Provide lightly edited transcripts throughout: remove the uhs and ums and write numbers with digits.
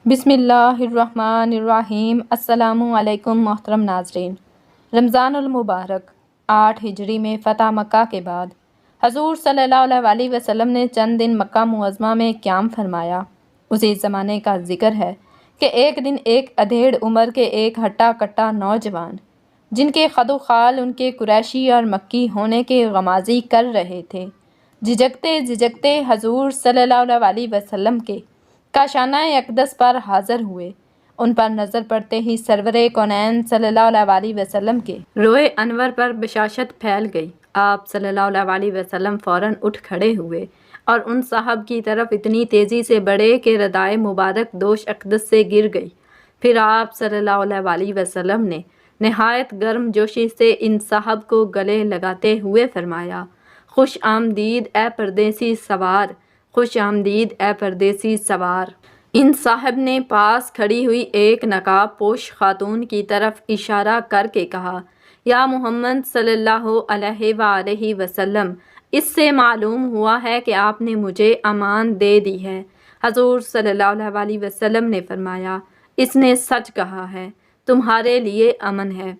بسم اللہ الرحمن الرحیم۔ السلام علیکم محترم ناظرین۔ رمضان المبارک 8 ہجری میں فتح مکہ کے بعد حضور صلی اللہ علیہ وسلم نے چند دن مکہ معظمہ میں قیام فرمایا۔ اسی زمانے کا ذکر ہے کہ ایک دن ایک ادھیڑ عمر کے ایک ہٹا کٹا نوجوان، جن کے خد و خال ان کے قریشی اور مکی ہونے کے غمازی کر رہے تھے، جھجکتے حضور صلی اللہ علیہ وسلم کے کاشانہ اقدس پر حاضر ہوئے۔ ان پر نظر پڑتے ہی سرور کونین صلی اللہ علیہ وسلم کے روئے انور پر بشاشت پھیل گئی۔ آپ صلی اللہ علیہ وسلم فوراً اٹھ کھڑے ہوئے اور ان صاحب کی طرف اتنی تیزی سے بڑھے کہ ردائے مبارک دوش اقدس سے گر گئی۔ پھر آپ صلی اللہ علیہ وسلم نے نہایت گرم جوشی سے ان صاحب کو گلے لگاتے ہوئے فرمایا، خوش آمدید اے پردیسی سوار، خوش آمدید اے پردیسی سوار۔ ان صاحب نے پاس کھڑی ہوئی ایک نقاب پوش خاتون کی طرف اشارہ کر کے کہا، یا محمد صلی اللہ علیہ وآلہ وسلم، اس سے معلوم ہوا ہے کہ آپ نے مجھے امان دے دی ہے۔ حضور صلی اللہ علیہ وسلم نے فرمایا، اس نے سچ کہا ہے، تمہارے لیے امن ہے۔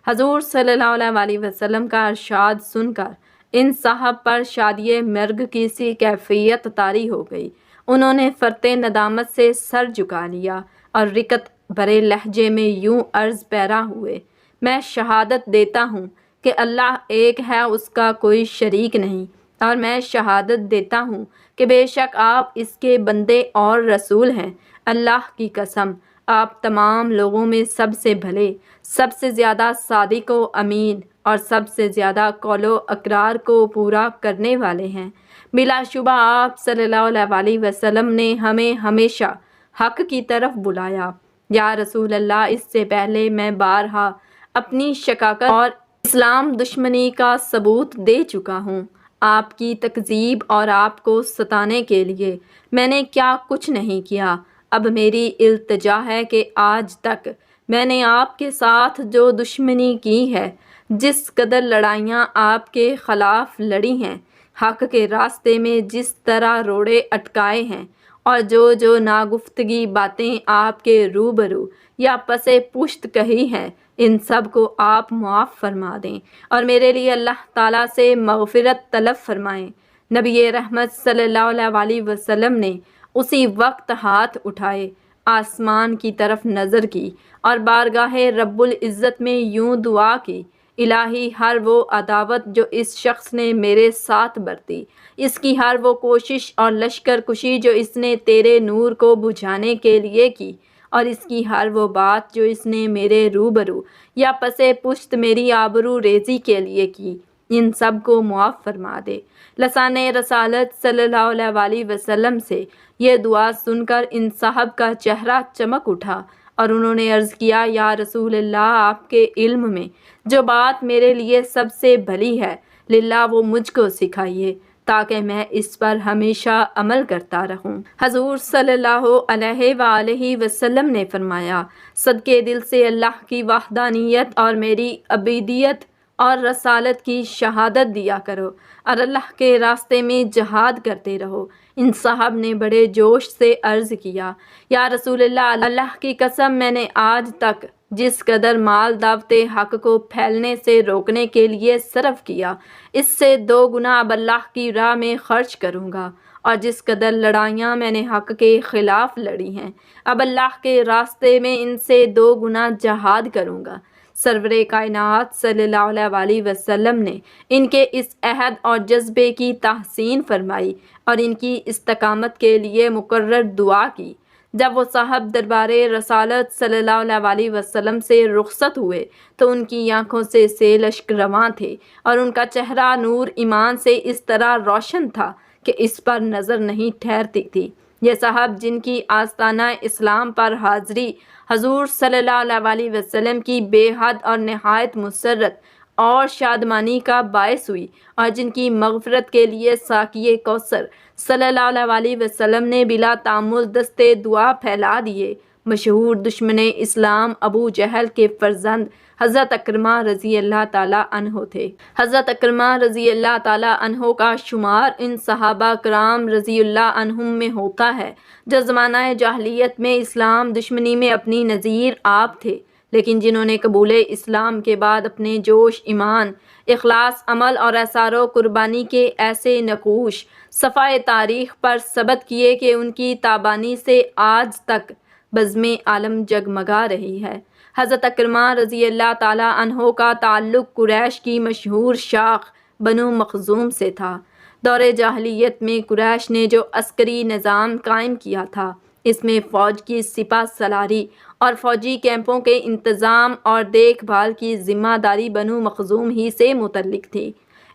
حضور صلی اللہ علیہ وسلم کا ارشاد سن کر ان صاحب پر شادی مرگ کی سی کیفیت طاری ہو گئی۔ انہوں نے فرط ندامت سے سر جھکا لیا اور رکت بھرے لہجے میں یوں عرض پیرا ہوئے، میں شہادت دیتا ہوں کہ اللہ ایک ہے، اس کا کوئی شریک نہیں، اور میں شہادت دیتا ہوں کہ بے شک آپ اس کے بندے اور رسول ہیں۔ اللہ کی قسم، آپ تمام لوگوں میں سب سے بھلے، سب سے زیادہ صادق و امین اور سب سے زیادہ قول و اقرار کو پورا کرنے والے ہیں۔ بلا شبہ آپ صلی اللہ علیہ وسلم نے ہمیں ہمیشہ حق کی طرف بلایا۔ یا رسول اللہ، اس سے پہلے میں بارہا اپنی شقاقت اور اسلام دشمنی کا ثبوت دے چکا ہوں۔ آپ کی تکذیب اور آپ کو ستانے کے لیے میں نے کیا کچھ نہیں کیا۔ اب میری التجا ہے کہ آج تک میں نے آپ کے ساتھ جو دشمنی کی ہے، جس قدر لڑائیاں آپ کے خلاف لڑی ہیں، حق کے راستے میں جس طرح روڑے اٹکائے ہیں، اور جو ناگفتگی باتیں آپ کے روبرو یا پس پشت کہی ہیں، ان سب کو آپ معاف فرما دیں اور میرے لیے اللہ تعالیٰ سے مغفرت طلب فرمائیں۔ نبی رحمت صلی اللہ علیہ وسلم نے اسی وقت ہاتھ اٹھائے، آسمان کی طرف نظر کی اور بارگاہ رب العزت میں یوں دعا کی، الہی، ہر وہ عداوت جو اس شخص نے میرے ساتھ برتی، اس کی ہر وہ کوشش اور لشکر کشی جو اس نے تیرے نور کو بجھانے کے لیے کی، اور اس کی ہر وہ بات جو اس نے میرے روبرو یا پس پشت میری آبرو ریزی کے لیے کی، ان سب کو معاف فرما دے۔ لسان رسالت صلی اللہ علیہ وسلم سے یہ دعا سن کر ان صاحب کا چہرہ چمک اٹھا اور انہوں نے عرض کیا، یا رسول اللہ، آپ کے علم میں جو بات میرے لیے سب سے بھلی ہے، للہ وہ مجھ کو سکھائیے تاکہ میں اس پر ہمیشہ عمل کرتا رہوں۔ حضور صلی اللہ علیہ وآلہ وسلم نے فرمایا، صدقے دل سے اللہ کی وحدانیت اور میری عبیدیت اور رسالت کی شہادت دیا کرو اور اللہ کے راستے میں جہاد کرتے رہو۔ ان صاحب نے بڑے جوش سے عرض کیا، یا رسول اللہ، اللہ کی قسم، میں نے آج تک جس قدر مال دعوت حق کو پھیلنے سے روکنے کے لیے صرف کیا، اس سے 2 گنا اب اللہ کی راہ میں خرچ کروں گا، اور جس قدر لڑائیاں میں نے حق کے خلاف لڑی ہیں، اب اللہ کے راستے میں ان سے 2 گنا جہاد کروں گا۔ سرور کائنات صلی اللہ علیہ وسلم نے ان کے اس عہد اور جذبے کی تحسین فرمائی اور ان کی استقامت کے لیے مقرر دعا کی۔ جب وہ صاحب دربار رسالت صلی اللہ علیہ وسلم سے رخصت ہوئے تو ان کی آنکھوں سے سیل اشک رواں تھے اور ان کا چہرہ نور ایمان سے اس طرح روشن تھا کہ اس پر نظر نہیں ٹھہرتی تھی۔ یہ صاحب جن کی آستانہ اسلام پر حاضری حضور صلی اللہ علیہ وسلم کی بے حد اور نہایت مسرت اور شادمانی کا باعث ہوئی، اور جن کی مغفرت کے لیے ساقی کوثر صلی اللہ علیہ وسلم نے بلا تامل دستے دعا پھیلا دیے، مشہور دشمن اسلام ابو جہل کے فرزند حضرت اکرمہ رضی اللہ تعالیٰ عنہ تھے۔ حضرت اکرمہ رضی اللہ تعالیٰ عنہ کا شمار ان صحابہ کرام رضی اللہ عنہم میں ہوتا ہے جو زمانہ جاہلیت میں اسلام دشمنی میں اپنی نظیر آپ تھے، لیکن جنہوں نے قبول اسلام کے بعد اپنے جوش، ایمان، اخلاص، عمل اور اثار و قربانی کے ایسے نقوش صفحۂ تاریخ پر ثبت کیے کہ ان کی تابانی سے آج تک بزم عالم جگمگا رہی ہے۔ حضرت اکرمہ رضی اللہ تعالیٰ عنہ کا تعلق قریش کی مشہور شاخ بنو مخزوم سے تھا۔ دور جاہلیت میں قریش نے جو عسکری نظام قائم کیا تھا، اس میں فوج کی سپہ سالاری اور فوجی کیمپوں کے انتظام اور دیکھ بھال کی ذمہ داری بنو مخزوم ہی سے متعلق تھی۔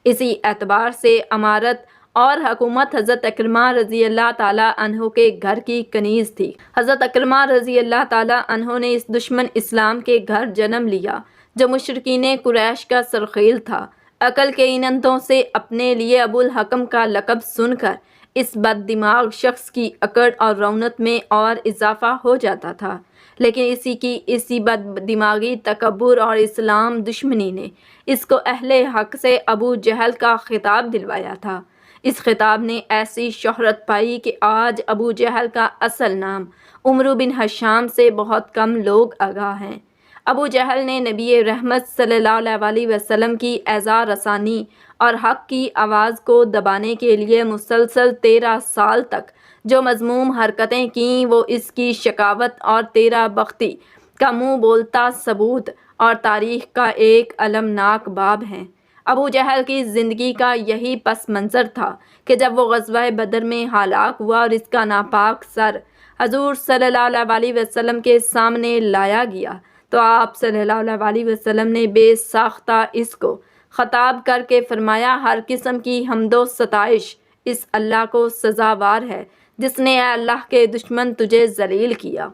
اسی اعتبار سے امارت اور حکومت حضرت اکرمہ رضی اللہ تعالیٰ عنہ کے گھر کی کنیز تھی۔ حضرت اکرمہ رضی اللہ تعالیٰ عنہ نے اس دشمن اسلام کے گھر جنم لیا جو مشرکین قریش کا سرخیل تھا۔ عقل کے ان اندھوں سے اپنے لیے ابو الحکم کا لقب سن کر اس بد دماغ شخص کی اکڑ اور رونت میں اور اضافہ ہو جاتا تھا، لیکن اسی بد دماغی، تکبر اور اسلام دشمنی نے اس کو اہل حق سے ابو جہل کا خطاب دلوایا تھا۔ اس خطاب نے ایسی شہرت پائی کہ آج ابو جہل کا اصل نام عمرو بن ہشام سے بہت کم لوگ آگاہ ہیں۔ ابو جہل نے نبی رحمت صلی اللہ علیہ وسلم کی ایذا رسانی اور حق کی آواز کو دبانے کے لیے مسلسل 13 سال تک جو مذموم حرکتیں کیں، وہ اس کی شقاوت اور 13 بختی کا منہ بولتا ثبوت اور تاریخ کا ایک المناک باب ہیں۔ ابو جہل کی زندگی کا یہی پس منظر تھا کہ جب وہ غزوہ بدر میں ہلاک ہوا اور اس کا ناپاک سر حضور صلی اللہ علیہ وسلم کے سامنے لایا گیا تو آپ صلی اللہ علیہ وسلم نے بے ساختہ اس کو خطاب کر کے فرمایا، ہر قسم کی حمد و ستائش اس اللہ کو سزاوار ہے جس نے اے اللہ کے دشمن تجھے ذلیل کیا۔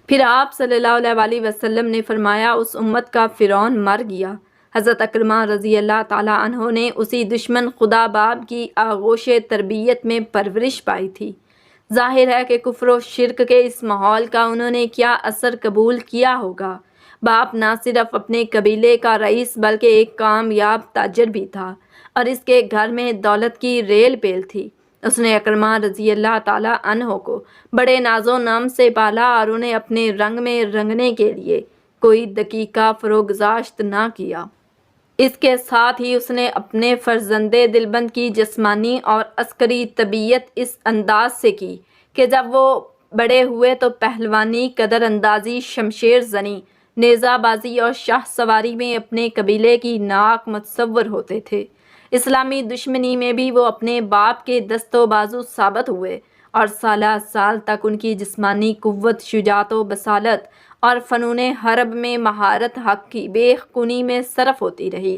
پھر آپ صلی اللہ علیہ وسلم نے فرمایا، اس امت کا فرعون مر گیا۔ حضرت اکرمہ رضی اللہ تعالیٰ عنہ نے اسی دشمن خدا باب کی آغوش تربیت میں پرورش پائی تھی۔ ظاہر ہے کہ کفر و شرک کے اس ماحول کا انہوں نے کیا اثر قبول کیا ہوگا۔ باپ نہ صرف اپنے قبیلے کا رئیس بلکہ ایک کامیاب تاجر بھی تھا اور اس کے گھر میں دولت کی ریل پیل تھی۔ اس نے اکرمہ رضی اللہ تعالیٰ عنہ کو بڑے ناز و نام سے پالا اور انہیں اپنے رنگ میں رنگنے کے لیے کوئی دقیقہ فروگزاشت نہ کیا۔ اس کے ساتھ ہی اس نے اپنے فرزند دلبند کی جسمانی اور عسکری تربیت اس انداز سے کی کہ جب وہ بڑے ہوئے تو پہلوانی، قدر اندازی، شمشیر زنی، نیزہ بازی اور شاہ سواری میں اپنے قبیلے کی ناک متصور ہوتے تھے۔ اسلامی دشمنی میں بھی وہ اپنے باپ کے دست و بازو ثابت ہوئے اور سالہ سال تک ان کی جسمانی قوت، شجاعت و بصالت اور فنون حرب میں مہارت حق کی بے خونی میں صرف ہوتی رہی۔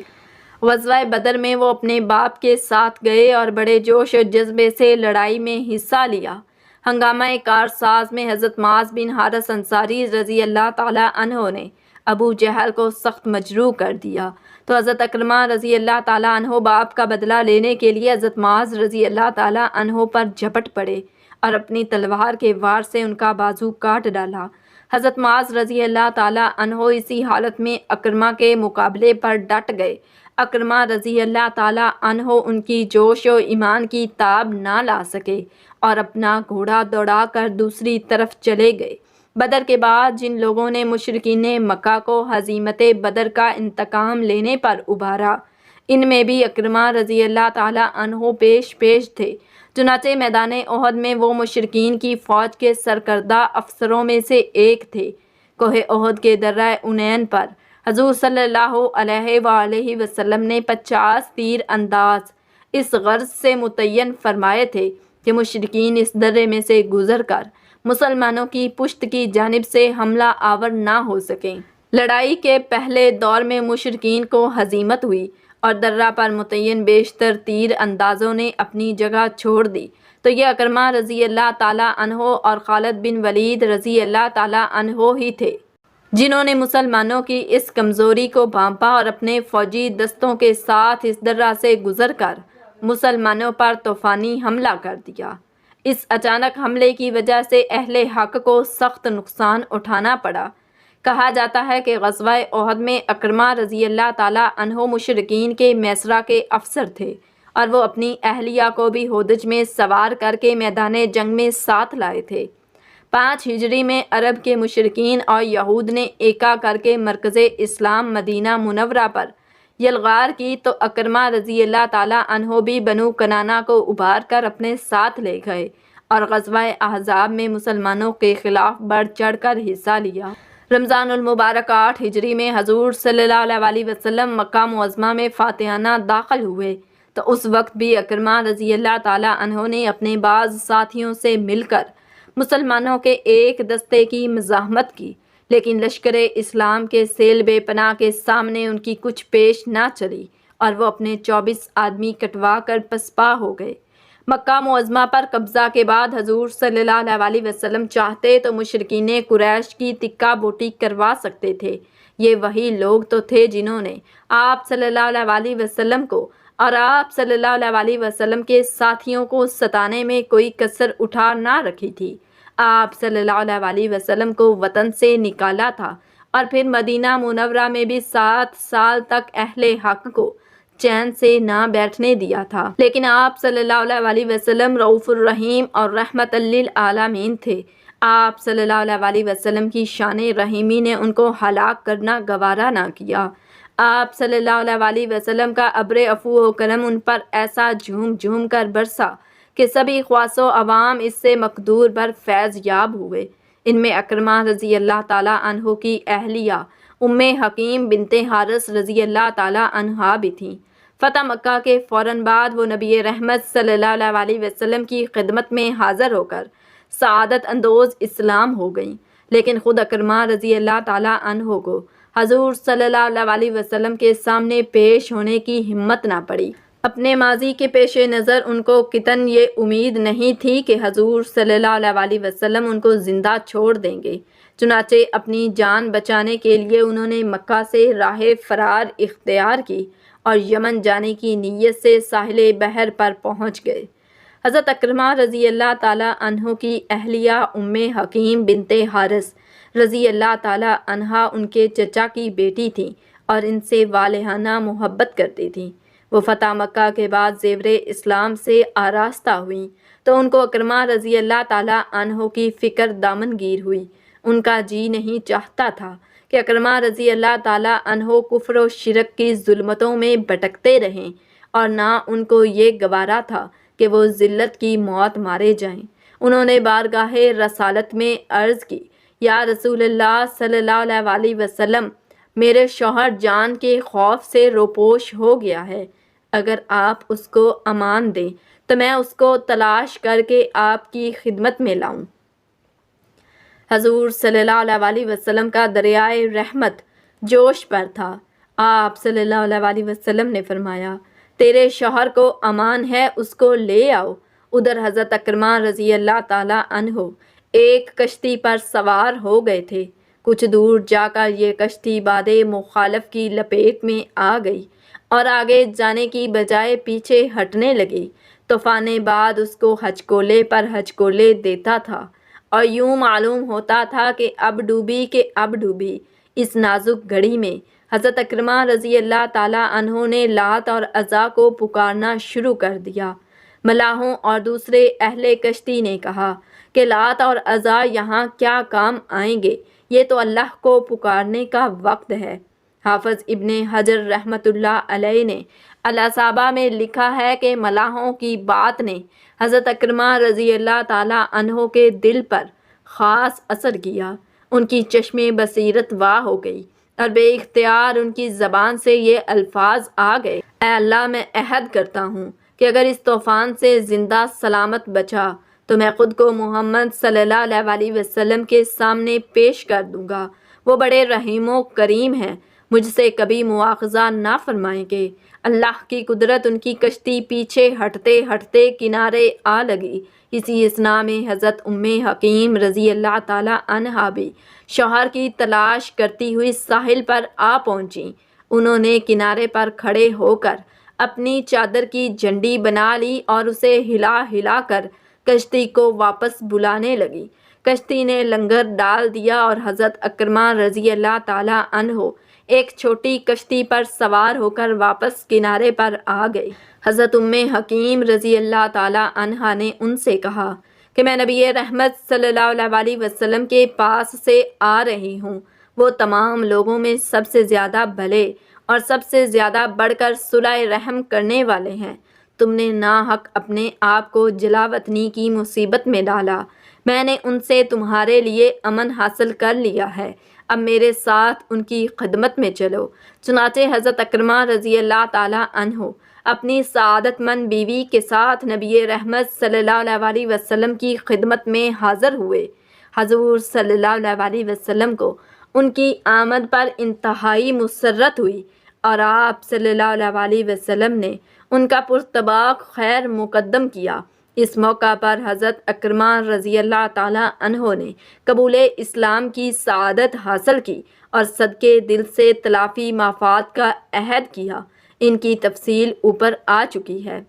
غزوہ بدر میں وہ اپنے باپ کے ساتھ گئے اور بڑے جوش و جذبے سے لڑائی میں حصہ لیا۔ ہنگامہ کارساز میں حضرت معاذ بن حارث انصاری رضی اللہ تعالیٰ عنہ نے ابو جہل کو سخت مجروح کر دیا تو حضرت اکرمہ رضی اللہ تعالیٰ عنہ باپ کا بدلہ لینے کے لیے حضرت معاذ رضی اللہ تعالیٰ عنہ پر جھپٹ پڑے اور اپنی تلوار کے وار سے ان کا بازو کاٹ ڈالا۔ حضرت معاذ رضی اللہ تعالیٰ عنہ اسی حالت میں اکرمہ کے مقابلے پر ڈٹ گئے۔ اکرمہ رضی اللہ تعالیٰ عنہ ان کی جوش و ایمان کی تاب نہ لا سکے اور اپنا گھوڑا دوڑا کر دوسری طرف چلے گئے۔ بدر کے بعد جن لوگوں نے مشرکین مکہ کو ہزیمت بدر کا انتقام لینے پر ابھارا، ان میں بھی اکرمہ رضی اللہ تعالیٰ عنہ پیش تھے۔ چنانچہ میدان احد میں وہ مشرکین کی فوج کے سرکردہ افسروں میں سے ایک تھے۔ کوہ احد کے درہ عنین پر حضور صلی اللہ علیہ وآلہ وسلم نے 50 تیر انداز اس غرض سے متعین فرمائے تھے کہ مشرکین اس درے میں سے گزر کر مسلمانوں کی پشت کی جانب سے حملہ آور نہ ہو سکیں۔ لڑائی کے پہلے دور میں مشرکین کو ہزیمت ہوئی اور درہ پر متعین بیشتر تیر اندازوں نے اپنی جگہ چھوڑ دی تو یہ اکرمہ رضی اللہ تعالیٰ عنہ اور خالد بن ولید رضی اللہ تعالیٰ عنہ ہی تھے جنہوں نے مسلمانوں کی اس کمزوری کو بھانپا اور اپنے فوجی دستوں کے ساتھ اس درہ سے گزر کر مسلمانوں پر طوفانی حملہ کر دیا۔ اس اچانک حملے کی وجہ سے اہل حق کو سخت نقصان اٹھانا پڑا۔ کہا جاتا ہے کہ غزوہ احد میں اکرمہ رضی اللہ تعالیٰ عنہ مشرکین کے میسرہ کے افسر تھے اور وہ اپنی اہلیہ کو بھی ہودج میں سوار کر کے میدان جنگ میں ساتھ لائے تھے۔ 5 ہجری میں عرب کے مشرکین اور یہود نے ایکا کر کے مرکز اسلام مدینہ منورہ پر یلغار کی تو اکرمہ رضی اللہ تعالیٰ عنہ بھی بنو کنانہ کو ابھار کر اپنے ساتھ لے گئے اور غزوہ احزاب میں مسلمانوں کے خلاف بڑھ چڑھ کر حصہ لیا۔ رمضان المبارک 8 ہجری میں حضور صلی اللہ علیہ وسلم مکہ معظمہ میں فاتحانہ داخل ہوئے تو اس وقت بھی اکرمہ رضی اللہ تعالیٰ عنہ نے اپنے بعض ساتھیوں سے مل کر مسلمانوں کے ایک دستے کی مزاحمت کی، لیکن لشکر اسلام کے سیل بے پناہ کے سامنے ان کی کچھ پیش نہ چلی اور وہ اپنے 24 آدمی کٹوا کر پسپا ہو گئے۔ مکہ معظمہ پر قبضہ کے بعد حضور صلی اللہ علیہ وسلم چاہتے تو مشرکین قریش کی تکہ بوٹی کروا سکتے تھے۔ یہ وہی لوگ تو تھے جنہوں نے آپ صلی اللہ علیہ وسلم کو اور آپ صلی اللہ علیہ وسلم کے ساتھیوں کو ستانے میں کوئی کسر اٹھا نہ رکھی تھی۔ آپ صلی اللہ علیہ وسلم کو وطن سے نکالا تھا اور پھر مدینہ منورہ میں بھی 7 سال تک اہل حق کو چین سے نہ بیٹھنے دیا تھا، لیکن آپ صلی اللہ علیہ وسلم رؤوف الرحیم اور رحمت للعالمین تھے۔ آپ صلی اللہ علیہ وسلم کی شان رحیمی نے ان کو ہلاک کرنا گوارا نہ کیا۔ آپ صلی اللہ علیہ وسلم کا ابر عفو و کرم ان پر ایسا جھوم جھوم کر برسا کہ سبھی خواص و عوام اس سے مقدور بر فیض یاب ہوئے۔ ان میں اکرمہ رضی اللہ تعالیٰ عنہ کی اہلیہ ام حکیم بنت حارث رضی اللہ تعالیٰ عنہا بھی تھیں۔ فتح مکہ کے فوراً بعد وہ نبی رحمت صلی اللہ علیہ وسلم کی خدمت میں حاضر ہو کر سعادت اندوز اسلام ہو گئیں، لیکن خود اکرمہ رضی اللہ تعالیٰ عنہ کو حضور صلی اللہ علیہ وسلم کے سامنے پیش ہونے کی ہمت نہ پڑی۔ اپنے ماضی کے پیش نظر ان کو قطعاً یہ امید نہیں تھی کہ حضور صلی اللہ علیہ وسلم ان کو زندہ چھوڑ دیں گے، چنانچہ اپنی جان بچانے کے لیے انہوں نے مکہ سے راہ فرار اختیار کی اور یمن جانے کی نیت سے ساحل بحر پر پہنچ گئے۔ حضرت اکرمہ رضی اللہ تعالیٰ عنہ کی اہلیہ ام حکیم بنت حارث رضی اللہ تعالیٰ عنہا ان کے چچا کی بیٹی تھیں اور ان سے والہانہ محبت کرتی تھیں۔ وہ فتح مکہ کے بعد زیور اسلام سے آراستہ ہوئیں تو ان کو اکرمہ رضی اللہ تعالیٰ عنہ کی فکر دامنگیر ہوئی۔ ان کا جی نہیں چاہتا تھا کہ اکرمہ رضی اللہ تعالیٰ عنہ کفر و شرک کی ظلمتوں میں بھٹکتے رہیں، اور نہ ان کو یہ گوارا تھا کہ وہ ذلت کی موت مارے جائیں۔ انہوں نے بارگاہ رسالت میں عرض کی، یا رسول اللہ صلی اللہ علیہ وسلم، میرے شوہر جان کے خوف سے روپوش ہو گیا ہے، اگر آپ اس کو امان دیں تو میں اس کو تلاش کر کے آپ کی خدمت میں لاؤں۔ حضور صلی اللہ علیہ وسلم کا دریائے رحمت جوش پر تھا۔ آپ صلی اللہ علیہ وسلم نے فرمایا، تیرے شوہر کو امان ہے، اس کو لے آؤ۔ ادھر حضرت اکرمہ رضی اللہ تعالیٰ عنہ ایک کشتی پر سوار ہو گئے تھے۔ کچھ دور جا کر یہ کشتی باد مخالف کی لپیٹ میں آ گئی اور آگے جانے کی بجائے پیچھے ہٹنے لگی۔ طوفان باد اس کو ہچکولے پر ہچکولے دیتا تھا اور یوں معلوم ہوتا تھا کہ اب ڈوبی۔ اس نازک گھڑی میں حضرت اکرمہ رضی اللہ تعالیٰ عنہ نے لات اور عزا کو پکارنا شروع کر دیا۔ ملاحوں اور دوسرے اہل کشتی نے کہا کہ لات اور عزا یہاں کیا کام آئیں گے، یہ تو اللہ کو پکارنے کا وقت ہے۔ حافظ ابن حجر رحمۃ اللہ علیہ نے الاصابہ میں لکھا ہے کہ ملاحوں کی بات نے حضرت اکرمہ رضی اللہ تعالیٰ عنہ کے دل پر خاص اثر کیا۔ ان کی چشم بصیرت واہ ہو گئی اور بے اختیار ان کی زبان سے یہ الفاظ آ گئے، اے اللہ، میں عہد کرتا ہوں کہ اگر اس طوفان سے زندہ سلامت بچا تو میں خود کو محمد صلی اللہ علیہ وسلم کے سامنے پیش کر دوں گا۔ وہ بڑے رحیم و کریم ہیں، مجھ سے کبھی مواخذہ نہ فرمائیں گے۔ اللہ کی قدرت، ان کی کشتی پیچھے ہٹتے ہٹتے کنارے آ لگی۔ اسی اثنا میں حضرت ام حکیم رضی اللہ تعالیٰ عنہا بھی شوہر کی تلاش کرتی ہوئی ساحل پر آ پہنچیں۔ انہوں نے کنارے پر کھڑے ہو کر اپنی چادر کی جھنڈی بنا لی اور اسے ہلا ہلا کر کشتی کو واپس بلانے لگی۔ کشتی نے لنگر ڈال دیا اور حضرت اکرمہ رضی اللہ تعالیٰ عنہ ایک چھوٹی کشتی پر سوار ہو کر واپس کنارے پر آ گئے۔ حضرت ام حکیم رضی اللہ تعالیٰ عنہا نے ان سے کہا کہ میں نبی رحمت صلی اللہ علیہ وسلم کے پاس سے آ رہی ہوں۔ وہ تمام لوگوں میں سب سے زیادہ بھلے اور سب سے زیادہ بڑھ کر صلح رحم کرنے والے ہیں۔ تم نے ناحق اپنے آپ کو جلا وطنی کی مصیبت میں ڈالا، میں نے ان سے تمہارے لیے امن حاصل کر لیا ہے، اب میرے ساتھ ان کی خدمت میں چلو۔ چنانچہ حضرت اکرمہ رضی اللہ تعالیٰ عنہ اپنی سعادت مند بیوی کے ساتھ نبی رحمت صلی اللہ علیہ وسلم کی خدمت میں حاضر ہوئے۔ حضور صلی اللہ علیہ وسلم کو ان کی آمد پر انتہائی مسرت ہوئی اور آپ صلی اللہ علیہ وسلم نے ان کا پرطباق خیر مقدم کیا۔ اس موقع پر حضرت اکرمہ رضی اللہ تعالیٰ عنہ نے قبول اسلام کی سعادت حاصل کی اور صدقے دل سے تلافی مفاد کا عہد کیا۔ ان کی تفصیل اوپر آ چکی ہے۔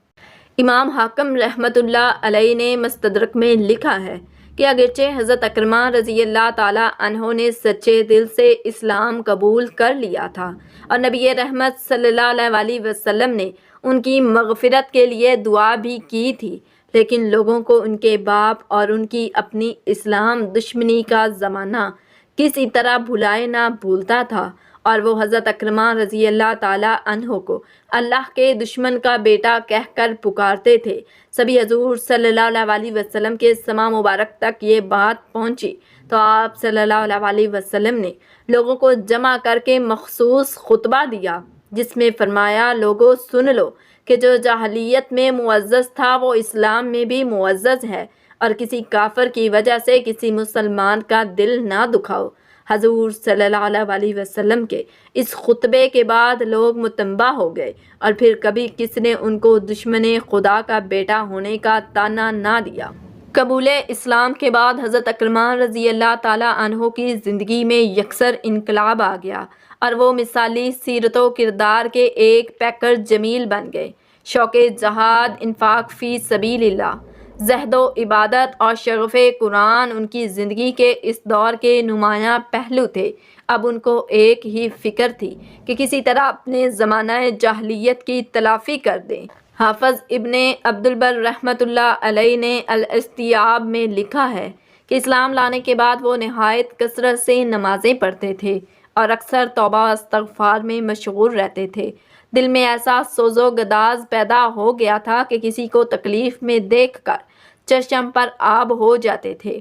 امام حاکم رحمۃ اللہ علیہ نے مستدرک میں لکھا ہے کہ اگرچہ حضرت اکرمہ رضی اللہ تعالیٰ عنہ نے سچے دل سے اسلام قبول کر لیا تھا اور نبی رحمت صلی اللہ علیہ وسلم نے ان کی مغفرت کے لیے دعا بھی کی تھی، لیکن لوگوں کو ان کے باپ اور ان کی اپنی اسلام دشمنی کا زمانہ کسی طرح بھلائے نہ بھولتا تھا، اور وہ حضرت اکرمہ رضی اللہ تعالیٰ عنہ کو اللہ کے دشمن کا بیٹا کہہ کر پکارتے تھے۔ سبھی حضور صلی اللہ علیہ وسلم کے سماع مبارک تک یہ بات پہنچی تو آپ صلی اللہ علیہ وسلم نے لوگوں کو جمع کر کے مخصوص خطبہ دیا، جس میں فرمایا، لوگوں سن لو کہ جو جاہلیت میں معزز تھا وہ اسلام میں بھی معزز ہے، اور کسی کافر کی وجہ سے کسی مسلمان کا دل نہ دکھاؤ۔ حضور صلی اللہ علیہ وسلم کے اس خطبے کے بعد لوگ متنبہ ہو گئے اور پھر کبھی کس نے ان کو دشمن خدا کا بیٹا ہونے کا طعنہ نہ دیا۔ قبول اسلام کے بعد حضرت اکرمہ رضی اللہ تعالیٰ عنہ کی زندگی میں یکسر انقلاب آ گیا اور وہ مثالی سیرت و کردار کے ایک پیکر جمیل بن گئے۔ شوق جہاد، انفاق فی سبیل اللہ، زہد و عبادت اور شغف قرآن ان کی زندگی کے اس دور کے نمایاں پہلو تھے۔ اب ان کو ایک ہی فکر تھی کہ کسی طرح اپنے زمانہ جاہلیت کی تلافی کر دیں۔ حافظ ابن عبد البر رحمۃ اللہ علیہ نے الاستیاب میں لکھا ہے کہ اسلام لانے کے بعد وہ نہایت کثرت سے نمازیں پڑھتے تھے اور اکثر توبہ و استغفار میں مشغول رہتے تھے۔ دل میں ایسا سوز و گداز پیدا ہو گیا تھا کہ کسی کو تکلیف میں دیکھ کر چشم پر آب ہو جاتے تھے۔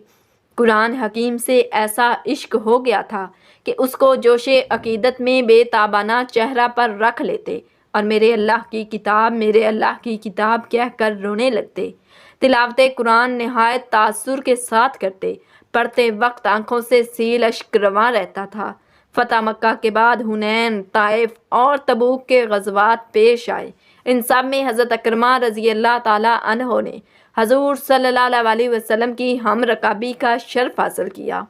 قرآن حکیم سے ایسا عشق ہو گیا تھا کہ اس کو جوش عقیدت میں بے تابانہ چہرہ پر رکھ لیتے اور میرے اللہ کی کتاب، میرے اللہ کی کتاب کہہ کر رونے لگتے۔ تلاوت قرآن نہایت تاثر کے ساتھ کرتے، پڑھتے وقت آنکھوں سے سیل اشک رواں رہتا تھا۔ فتح مکہ کے بعد حنین، طائف اور تبوک کے غزوات پیش آئے۔ ان سب میں حضرت اکرمہ رضی اللہ تعالیٰ عنہ نے حضور صلی اللہ علیہ وسلم کی ہم رکابی کا شرف حاصل کیا۔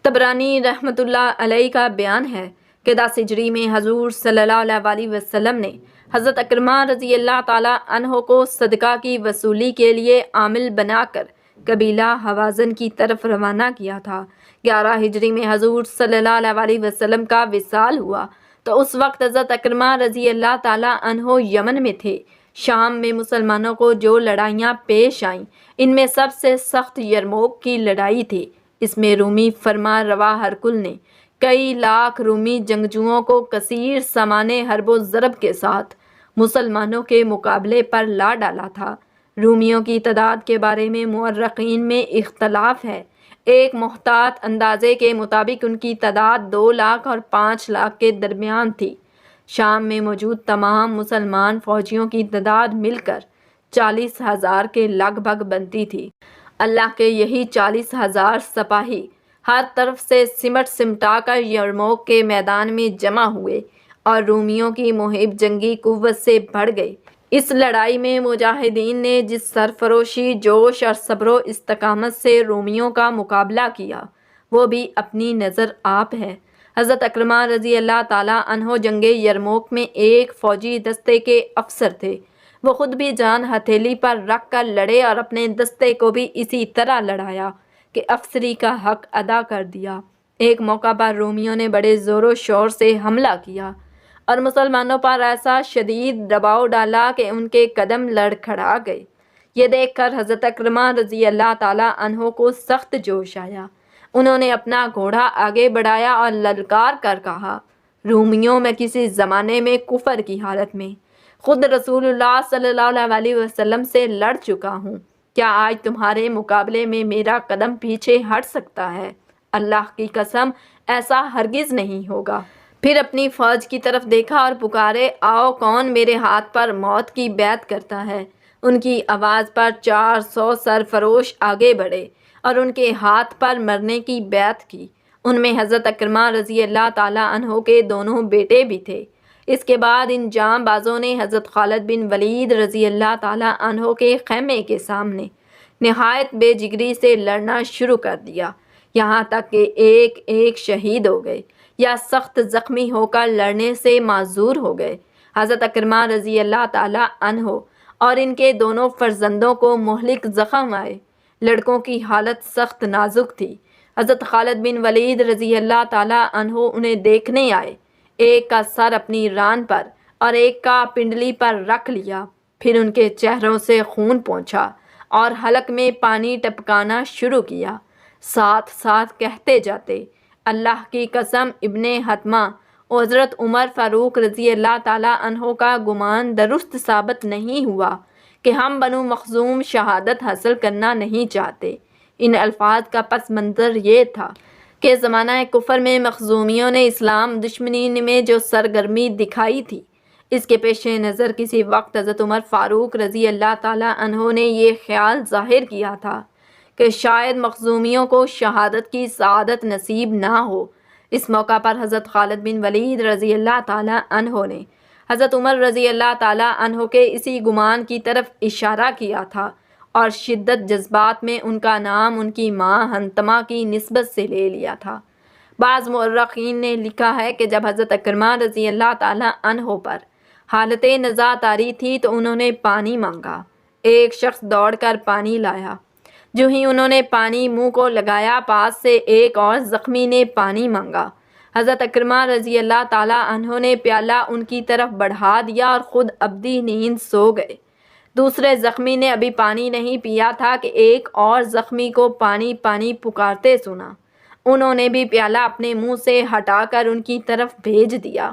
طبرانی رحمۃ اللہ علیہ کا بیان ہے کہ 10 ہجری میں حضور صلی اللہ علیہ وسلم نے حضرت اکرمہ رضی اللہ تعالیٰ عنہ کو صدقہ کی وصولی کے لیے عامل بنا کر قبیلہ حوازن کی طرف روانہ کیا تھا۔ 11 ہجری میں حضور صلی اللہ علیہ وسلم کا وصال ہوا تو اس وقت حضرت اکرمہ رضی اللہ تعالیٰ عنہ یمن میں تھے۔ شام میں مسلمانوں کو جو لڑائیاں پیش آئیں، ان میں سب سے سخت یرموک کی لڑائی تھی۔ اس میں رومی فرما روا ہرکل نے کئی لاکھ رومی جنگجوؤں کو کثیر سامان حرب و ضرب کے ساتھ مسلمانوں کے مقابلے پر لا ڈالا تھا۔ رومیوں کی تعداد کے بارے میں مورخین میں اختلاف ہے۔ ایک محتاط اندازے کے مطابق ان کی تعداد 2 لاکھ اور 5 لاکھ کے درمیان تھی۔ شام میں موجود تمام مسلمان فوجیوں کی تعداد مل کر 40,000 کے لگ بھگ بنتی تھی۔ اللہ کے یہی 40,000 سپاہی ہر طرف سے سمٹ سمٹا کر یرموک کے میدان میں جمع ہوئے اور رومیوں کی مہم جنگی قوت سے بڑھ گئی۔ اس لڑائی میں مجاہدین نے جس سرفروشی، جوش اور صبر و استقامت سے رومیوں کا مقابلہ کیا، وہ بھی اپنی نظر آپ ہے۔ حضرت اکرمہ رضی اللہ تعالیٰ عنہ جنگ یرموک میں ایک فوجی دستے کے افسر تھے۔ وہ خود بھی جان ہتھیلی پر رکھ کر لڑے اور اپنے دستے کو بھی اسی طرح لڑایا کہ افسری کا حق ادا کر دیا۔ ایک موقع پر رومیوں نے بڑے زور و شور سے حملہ کیا اور مسلمانوں پر ایسا شدید دباؤ ڈالا کہ ان کے قدم لڑکھڑا گئے۔ یہ دیکھ کر حضرت اکرمہ رضی اللہ تعالیٰ عنہ کو سخت جوش آیا۔ انہوں نے اپنا گھوڑا آگے بڑھایا اور للکار کر کہا، رومیوں میں کسی زمانے میں کفر کی حالت میں خود رسول اللہ صلی اللہ علیہ وسلم سے لڑ چکا ہوں، کیا آج تمہارے مقابلے میں میرا قدم پیچھے ہٹ سکتا ہے؟ اللہ کی قسم ایسا ہرگز نہیں ہوگا۔ پھر اپنی فوج کی طرف دیکھا اور پکارے، آؤ کون میرے ہاتھ پر موت کی بیعت کرتا ہے؟ ان کی آواز پر 400 سرفروش آگے بڑھے اور ان کے ہاتھ پر مرنے کی بیعت کی۔ ان میں حضرت اکرمہ رضی اللہ تعالیٰ عنہ کے دونوں بیٹے بھی تھے۔ اس کے بعد ان جاں بازوں نے حضرت خالد بن ولید رضی اللہ تعالیٰ عنہ کے خیمے کے سامنے نہایت بے جگری سے لڑنا شروع کر دیا، یہاں تک کہ ایک ایک شہید ہو گئے یا سخت زخمی ہو کر لڑنے سے معذور ہو گئے۔ حضرت اکرمہ رضی اللہ تعالیٰ عنہ اور ان کے دونوں فرزندوں کو مہلک زخم آئے۔ لڑکوں کی حالت سخت نازک تھی۔ حضرت خالد بن ولید رضی اللہ تعالیٰ عنہ انہیں دیکھنے آئے، ایک کا سر اپنی ران پر اور ایک کا پنڈلی پر رکھ لیا، پھر ان کے چہروں سے خون پونچھا اور حلق میں پانی ٹپکانا شروع کیا، ساتھ ساتھ کہتے جاتے، اللہ کی قسم ابن حتمہ و حضرت عمر فاروق رضی اللہ تعالیٰ عنہ کا گمان درست ثابت نہیں ہوا کہ ہم بنو مخزوم شہادت حاصل کرنا نہیں چاہتے۔ ان الفاظ کا پس منظر یہ تھا کہ زمانہ کفر میں مخزومیوں نے اسلام دشمنی میں جو سرگرمی دکھائی تھی، اس کے پیش نظر کسی وقت حضرت عمر فاروق رضی اللہ تعالیٰ عنہ نے یہ خیال ظاہر کیا تھا کہ شاید مخزومیوں کو شہادت کی سعادت نصیب نہ ہو۔ اس موقع پر حضرت خالد بن ولید رضی اللہ تعالیٰ عنہ نے حضرت عمر رضی اللہ تعالیٰ عنہ کے اسی گمان کی طرف اشارہ کیا تھا اور شدت جذبات میں ان کا نام ان کی ماں حنتمہ کی نسبت سے لے لیا تھا۔ بعض مورخین نے لکھا ہے کہ جب حضرت اکرمہ رضی اللہ تعالیٰ عنہ پر حالت نزاع طاری تھی تو انہوں نے پانی مانگا۔ ایک شخص دوڑ کر پانی لایا۔ جو ہی انہوں نے پانی منہ کو لگایا، پاس سے ایک اور زخمی نے پانی مانگا۔ حضرت اکرمہ رضی اللہ تعالیٰ عنہ نے پیالہ ان کی طرف بڑھا دیا اور خود ابدی نیند سو گئے۔ دوسرے زخمی نے ابھی پانی نہیں پیا تھا کہ ایک اور زخمی کو پانی پانی پکارتے سنا۔ انہوں نے بھی پیالہ اپنے منہ سے ہٹا کر ان کی طرف بھیج دیا۔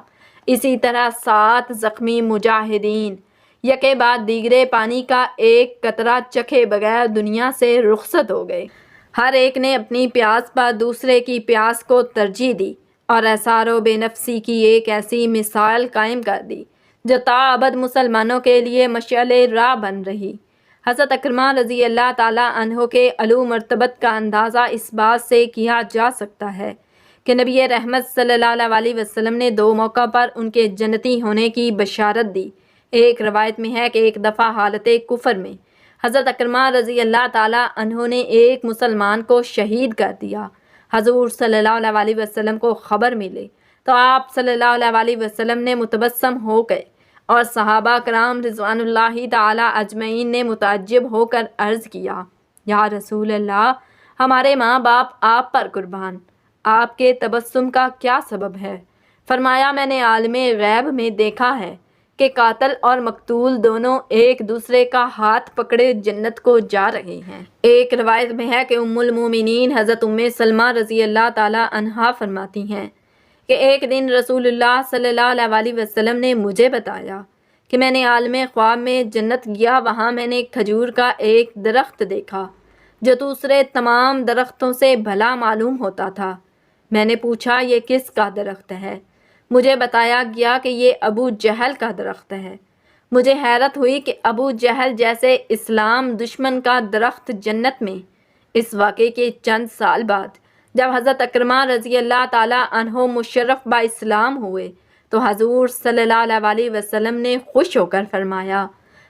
اسی طرح 7 زخمی مجاہدین یکے بعد دیگرے پانی کا ایک قطرہ چکھے بغیر دنیا سے رخصت ہو گئے۔ ہر ایک نے اپنی پیاس پر دوسرے کی پیاس کو ترجیح دی اور احسار و بے نفسی کی ایک ایسی مثال قائم کر دی جو تاابد مسلمانوں کے لیے مشعل راہ بن رہی۔ حضرت اکرمہ رضی اللہ تعالیٰ عنہ کے علو مرتبت کا اندازہ اس بات سے کیا جا سکتا ہے کہ نبی رحمت صلی اللہ علیہ وسلم نے 2 موقع پر ان کے جنتی ہونے کی بشارت دی۔ ایک روایت میں ہے کہ ایک دفعہ حالت کفر میں حضرت اکرمہ رضی اللہ تعالیٰ عنہ نے ایک مسلمان کو شہید کر دیا۔ حضور صلی اللہ علیہ وسلم کو خبر ملے تو آپ صلی اللہ علیہ وسلم نے متبسم ہو گئے اور صحابہ کرام رضوان اللہ تعالی اجمعین نے متعجب ہو کر عرض کیا، یا رسول اللہ، ہمارے ماں باپ آپ پر قربان، آپ کے تبسم کا کیا سبب ہے؟ فرمایا، میں نے عالم غیب میں دیکھا ہے کہ قاتل اور مقتول دونوں ایک دوسرے کا ہاتھ پکڑے جنت کو جا رہے ہیں۔ ایک روایت میں ہے کہ ام المومنین حضرت ام سلمہ رضی اللہ تعالی عنہا فرماتی ہیں کہ ایک دن رسول اللہ صلی اللہ علیہ وسلم نے مجھے بتایا کہ میں نے عالم خواب میں جنت گیا، وہاں میں نے کھجور کا ایک درخت دیکھا جو دوسرے تمام درختوں سے بھلا معلوم ہوتا تھا۔ میں نے پوچھا، یہ کس کا درخت ہے؟ مجھے بتایا گیا کہ یہ ابو جہل کا درخت ہے۔ مجھے حیرت ہوئی کہ ابو جہل جیسے اسلام دشمن کا درخت جنت میں۔ اس واقعے کے چند سال بعد جب حضرت اکرمہ رضی اللہ تعالیٰ عنہ مشرف با اسلام ہوئے تو حضور صلی اللہ علیہ وسلم نے خوش ہو کر فرمایا،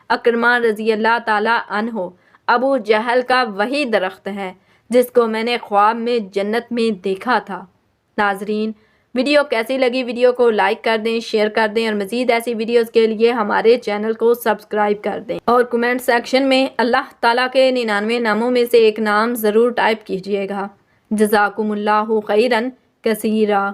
اکرمہ رضی اللہ تعالیٰ عنہ ابو جہل کا وہی درخت ہے جس کو میں نے خواب میں جنت میں دیکھا تھا۔ ناظرین، ویڈیو کیسی لگی ویڈیو کو لائک کر دیں، شیئر کر دیں اور مزید ایسی ویڈیوز کے لیے ہمارے چینل کو سبسکرائب کر دیں اور کمنٹ سیکشن میں اللہ تعالیٰ کے 99 ناموں میں سے ایک نام ضرور ٹائپ کیجیے گا۔ جزاکم اللہ خیرا کثیرا۔